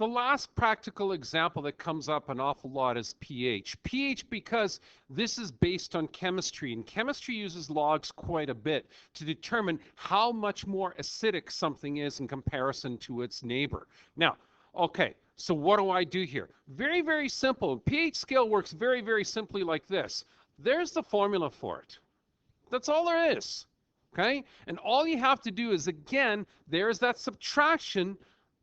The last practical example that comes up an awful lot is pH. pH because this is based on chemistry, and chemistry uses logs quite a bit to determine how much more acidic something is in comparison to its neighbor. Now, okay, so what do I do here? Very, very simple. pH scale works very, very simply like this. There's the formula for it. That's all there is. Okay? And all you have to do is, again, there's that subtraction,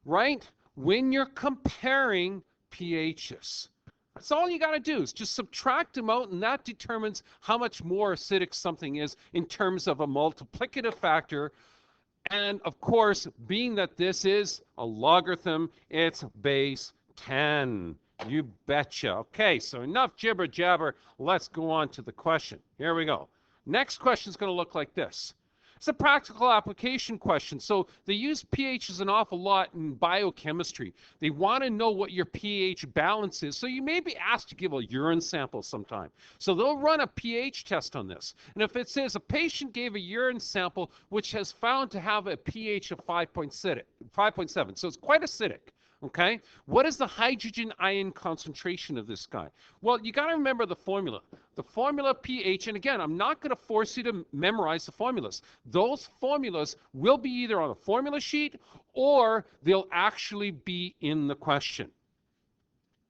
right? When you're comparing pHs. That's all you got to do is just subtract them out, and that determines how much more acidic something is in terms of a multiplicative factor. And of course, being that this is a logarithm, it's base 10. You betcha. Okay, so enough jibber jabber. Let's go on to the question. Here we go. Next question is going to look like this. It's a practical application question. So they use pHs an awful lot in biochemistry. They want to know what your pH balance is. So you may be asked to give a urine sample sometime. So they'll run a pH test on this. And if it says a patient gave a urine sample which has found to have a pH of 5.7, so it's quite acidic. Okay, what is the hydrogen ion concentration of this guy? Well, you got to remember the formula. The formula pH, and again, I'm not going to force you to memorize the formulas. Those formulas will be either on a formula sheet or they'll actually be in the question.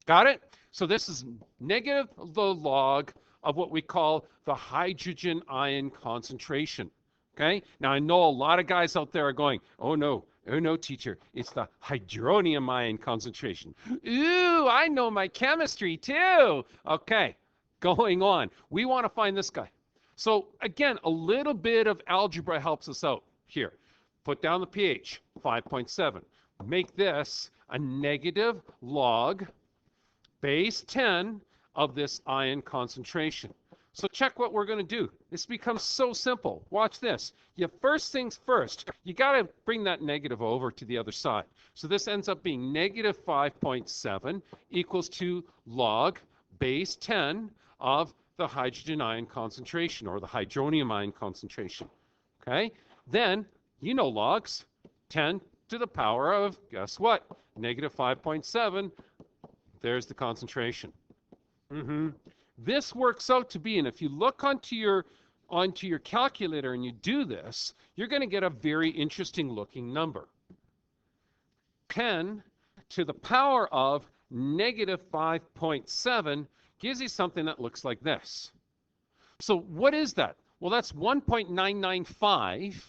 Got it? So this is negative the log of what we call the hydrogen ion concentration. Okay, now I know a lot of guys out there are going, oh no, teacher, it's the hydronium ion concentration. Ooh, I know my chemistry too. Okay, going on. We want to find this guy. So again, a little bit of algebra helps us out here. Put down the pH, 5.7. Make this a negative log base 10 of this ion concentration. So check what we're going to do. This becomes so simple. Watch this. First things first, you got to bring that negative over to the other side. So this ends up being negative 5.7 equals to log base 10 of the hydrogen ion concentration or the hydronium ion concentration. Okay? Then, you know logs, 10 to the power of, guess what? Negative 5.7. There's the concentration. This works out to be, and if you look onto your calculator and you do this, you're going to get a very interesting looking number. 10 to the power of negative 5.7 gives you something that looks like this. So what is that? Well, that's 1.995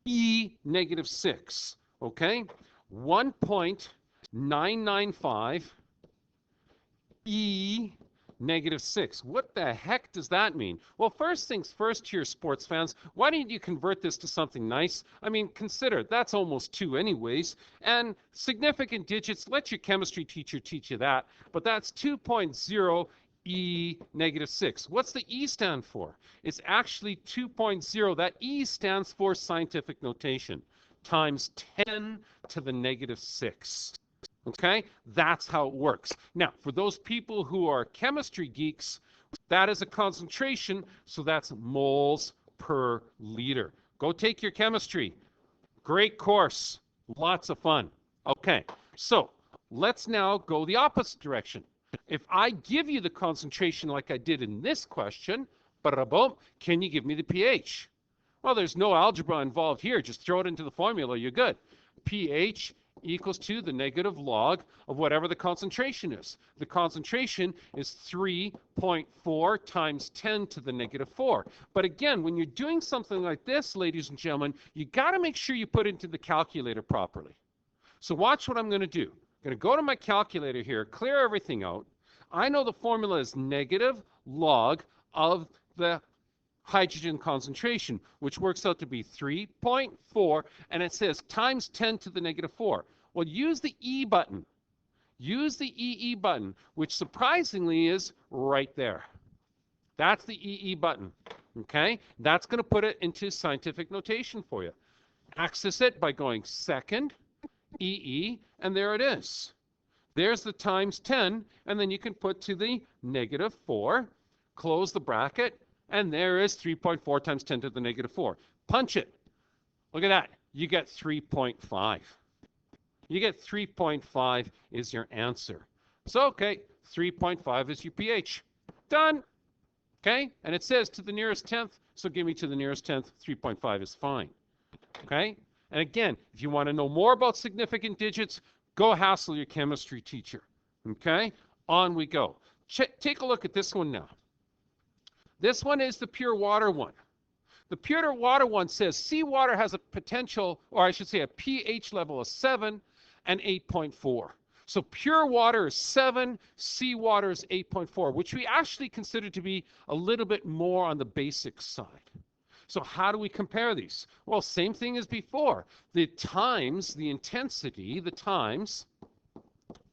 e negative 6, okay? 1.995 e negative 6. What the heck does that mean? Well, first things first here, sports fans, why don't you convert this to something nice? I mean, consider that's almost 2 anyways. And significant digits, let your chemistry teacher teach you that. But that's 2.0 e negative 6. What's the e stand for? It's actually 2.0. That e stands for scientific notation times 10 to the negative 6. Okay, that's how it works. Now, for those people who are chemistry geeks, that is a concentration, so that's moles per liter. Go take your chemistry. Great course, lots of fun. Okay, so let's now go the opposite direction. If I give you the concentration like I did in this question, can you give me the pH? Well, there's no algebra involved here. Just throw it into the formula, you're good. pH equals to the negative log of whatever the concentration is. The concentration is 3.4 times 10 to the negative 4. But again, when you're doing something like this, ladies and gentlemen, you got to make sure you put it into the calculator properly. So watch what I'm going to do. I'm going to go to my calculator here, clear everything out. I know the formula is negative log of the hydrogen concentration, which works out to be 3.4, and it says times 10 to the negative 4. Well, use the E button. Use the EE button, which surprisingly is right there. That's the EE button, okay? That's going to put it into scientific notation for you. Access it by going second, EE, and there it is. There's the times 10, and then you can put to the negative 4, close the bracket, and there is 3.4 times 10 to the negative 4. Punch it. Look at that. You get 3.5. You get 3.5 is your answer. So, okay, 3.5 is your pH. Done. Okay, and it says to the nearest tenth, so give me to the nearest tenth, 3.5 is fine. Okay, and again, if you want to know more about significant digits, go hassle your chemistry teacher. Okay, on we go. Take a look at this one now. This one is the pure water one. The pure water one says seawater has a potential, or I should say a pH level of 7 and 8.4. So pure water is 7, seawater is 8.4, which we actually consider to be a little bit more on the basic side. So how do we compare these? Well, same thing as before. The times, the intensity, the times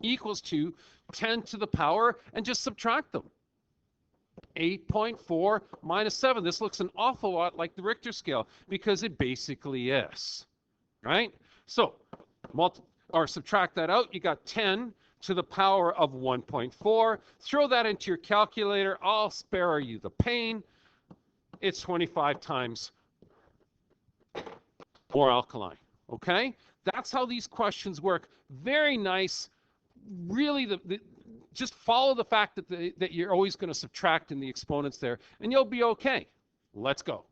equals to 10 to the power, and just subtract them. 8.4 minus 7. This looks an awful lot like the Richter scale because it basically is, right? So subtract that out. You got 10 to the power of 1.4. Throw that into your calculator. I'll spare you the pain. It's 25 times more alkaline, okay? That's how these questions work. Very nice. Really, just follow the fact that you're always going to subtract in the exponents there, and you'll be okay. Let's go.